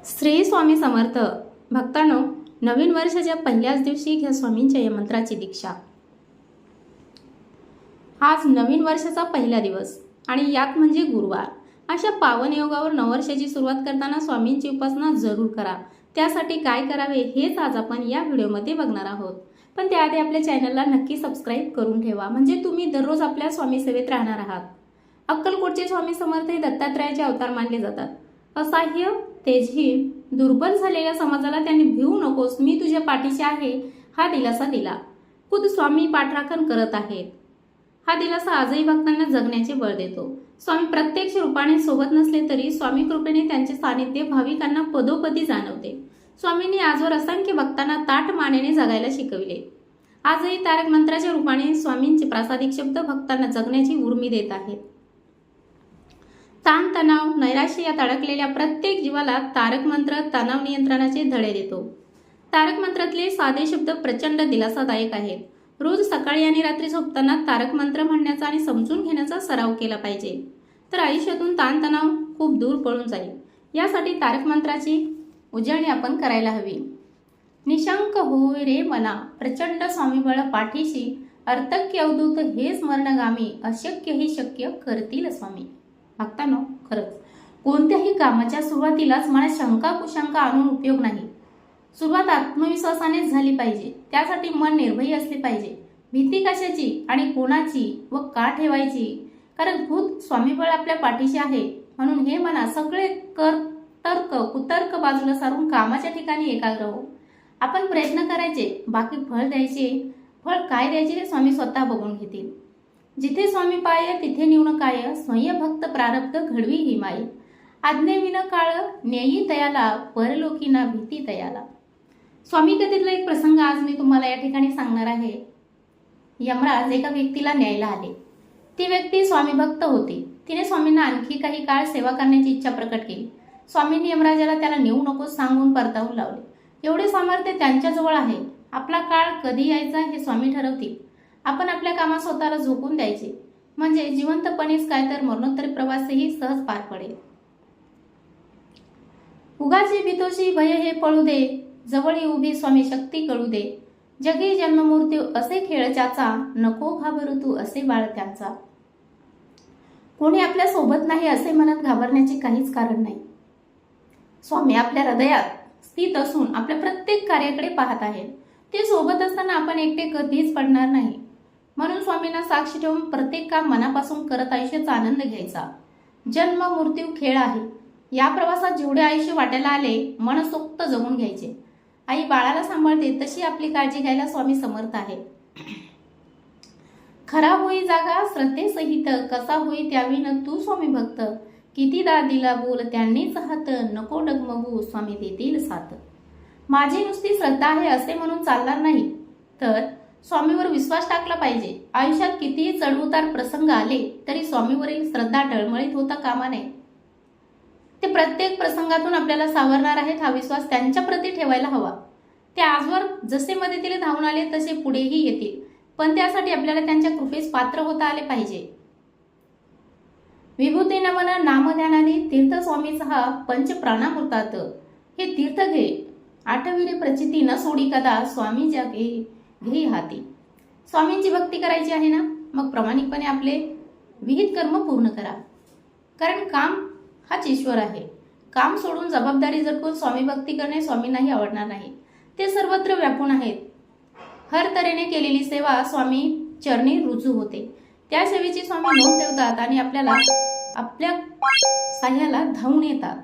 श्री स्वामी समर्थ भक्तांनो, नवीन वर्षाच्या पहिल्याच दिवशी घ्या स्वामींच्या या मंत्राची दीक्षा। आज नवीन वर्षाचा पहिला दिवस आणि यात म्हणजे गुरुवार। अशा पावन योगावर नववर्षाची सुरुवात करताना स्वामींची उपासना जरूर करा। त्यासाठी काय करावे हेच आज आपण या व्हिडिओमध्ये बघणार आहोत। पण त्याआधी आपल्या चॅनलला नक्की सबस्क्राइब करून ठेवा, म्हणजे तुम्ही दररोज आपल्या स्वामी सेवेत राहणार आहात। अक्कलकोटचे स्वामी समर्थ हे दत्तात्रयाचे अवतार मानले जातात। असहाय्य, तेजहीन, दुर्बल झालेल्या समाजाला त्यांनी भिवू नकोस, मी तुझ्या पाठीशी आहे हा दिलासा दिला। खुद स्वामी पाठराखण करत आहेत। हा दिलासा आजही भक्तांना जगण्याचे बळ देतो। स्वामी प्रत्यक्ष रूपाने सोबत नसले तरी स्वामी कृपेने त्यांचे सानिध्य भाविकांना पदोपदी जाणवते। स्वामींनी आजवर असंख्य भक्तांना ताठ मानेने जगायला शिकविले। आजही तारक मंत्राच्या रूपाने स्वामींचे प्रासादिक शब्द भक्तांना जगण्याची उर्मी देत आहेत। ताण तणाव, नैराश्य यात अडकलेल्या प्रत्येक जीवाला तारक मंत्र तणाव नियंत्रणाचे धडे देतो। तारक मंत्रातले साधे शब्द प्रचंड दिलासादायक आहेत। रोज सकाळी आणि रात्री झोपताना तारक मंत्र म्हणण्याचा आणि समजून घेण्याचा सराव केला पाहिजे, तर आयुष्यातून ताणतणाव खूप दूर पळून जाईल। यासाठी तारक मंत्राची उजळणी आपण करायला हवी। निशंक होय रे मना, प्रचंड स्वामीबळ पाठीशी, अर्थक्य अवधूत हे स्मरणगामी, अशक्य ही शक्य करतील स्वामी। भक्तांनो, खरंच कोणत्याही कामाच्या सुरुवातीलाच मनात शंका कुशंका आणून उपयोग नाही। सुरुवात आत्मविश्वासाने झाली पाहिजे। त्यासाठी मन निर्भयी असले पाहिजे। भीती कशाची आणि कोणाची व का ठेवायची? कारण भूत स्वामीबळ आपल्या पाठीशी आहे, म्हणून हे मना सगळे तर्क कुतर्क बाजूला सारून कामाच्या ठिकाणी एकाग्र हो। आपण प्रयत्न करायचे, बाकी फळ द्यायचे। फळ काय द्यायचे ते स्वामी स्वतः बघून घेतील। जिथे स्वामी पाय तिथे न्यून काय, स्वयं भक्त प्रारब्ध घडवी ही माय। आज्ञेविन काळ नेई तयाला, परलोकी ना भीती तयाला। स्वामी कथेतला एक प्रसंग आज मी तुम्हाला या ठिकाणी सांगणार आहे। यमराज एका व्यक्तीला न्यायला आले। ती व्यक्ती स्वामी भक्त होती। तिने स्वामींना आणखी काही काळ सेवा करण्याची इच्छा प्रकट केली। स्वामींनी यमराजाला त्याला नेऊ नकोस सांगून परतावून लावले। एवढे सामर्थ्य त्यांच्याजवळ आहे। आपला काळ कधी यायचा हे स्वामी ठरवतील। आपण आपल्या कामात स्वतःला झोकून द्यायचे, म्हणजे जिवंतपणेच काय तर मरणोत्तरी प्रवासही सहज पार पडेल। उगाची भीतोशी भय हे पळू दे, जवळी उभी स्वामी शक्ती कळू दे। जगी जन्ममृत्यू असे खेळच्याचा, नको घाबरू तू असे बाळ त्याचा। कोणी आपल्या सोबत नाही असे मनात घाबरण्याचे काहीच कारण नाही। स्वामी आपल्या हृदयात स्थित असून आपल्या प्रत्येक कार्याकडे पाहत आहेत। ते सोबत असताना आपण एकटे कधीच पडणार नाही। म्हणून स्वामींना साक्ष ठेवून प्रत्येक काम मनापासून करत आयुष्याचा आनंद घ्यायचा। जन्म मृत्यू खेळ आहे। या प्रवासात जेवढे आयुष्य वाट्याला आले मनसोक्त जगून घ्यायचे। आई बाळाला सांभाळते तशी आपली काळजी घ्यायला स्वामी समर्थ आहे। खरा होई जागा श्रद्धेसहित, कसा होई त्याविन तू स्वामी भक्त। कितीदा दिला बोल त्यांनीच हात, नको डगमगू स्वामी देतील साथ। माझी नुसती श्रद्धा आहे असे म्हणून चालणार नाही, तर स्वामीवर विश्वास टाकला पाहिजे। आयुष्यात कितीही चढउतार प्रसंग आले तरी स्वामीवरील श्रद्धा डळमळीत होता कामा नये। ते प्रत्येक प्रसंगातून आपल्याला सावरणार आहेत हा विश्वास त्यांच्या प्रती ठेवायला हवा। ते आजवर जसे मदतीला धावून आले तसे पुढेही येतील, पण त्यासाठी आपल्याला त्यांच्या कृपेस पात्र होता आले पाहिजे। विभूती नमन नामध्यानाने तीर्थ स्वामीचा हा पंच प्राणामृतात, हे तीर्थ घे आठविरे प्रचिती न सोडी कदा, स्वामी जगे घे हाती। स्वामींची भक्ती करायची आहे ना, मग प्रामाणिकपणे आपले विहित कर्म पूर्ण करा, कारण काम हाच ईश्वर आहे। काम सोडून जबाबदारी जपून स्वामी भक्ती करणे स्वामींनाही आवडणार नाही। ते सर्वत्र व्यापून आहेत। हर तऱ्हेने केलेली सेवा स्वामी चरणी रुजू होते। त्या सेवेची स्वामी नोंद ठेवतात आणि आपल्या साह्याला धावून येतात।